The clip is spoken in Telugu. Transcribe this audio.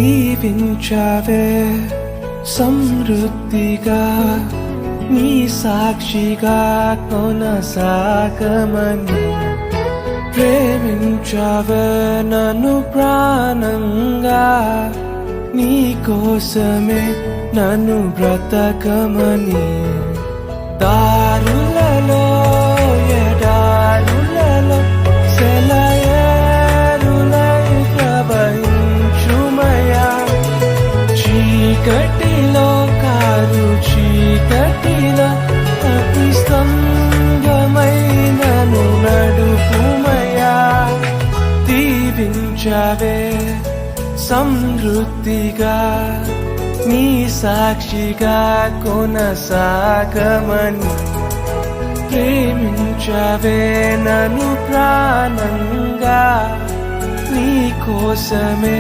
దీవించావే సమృద్ధిగా నీ సాక్షిగా కొనసాగమని ప్రేమించావే నన్ను ప్రాణంగా నీ కోసమే నన్ను బ్రతకమని దారులలో ఎడారులలో సెలయేరులై ప్రవహించుమయా చీకటిలో కారు చీకటిలో అతి స్తంభమైనను నడుపుమయా దీవించావే సమృద్ధిగా నీ సాక్షిగా కొనసాగమని ప్రేమించవే నన్ను ప్రాణంగా నీ కోసమే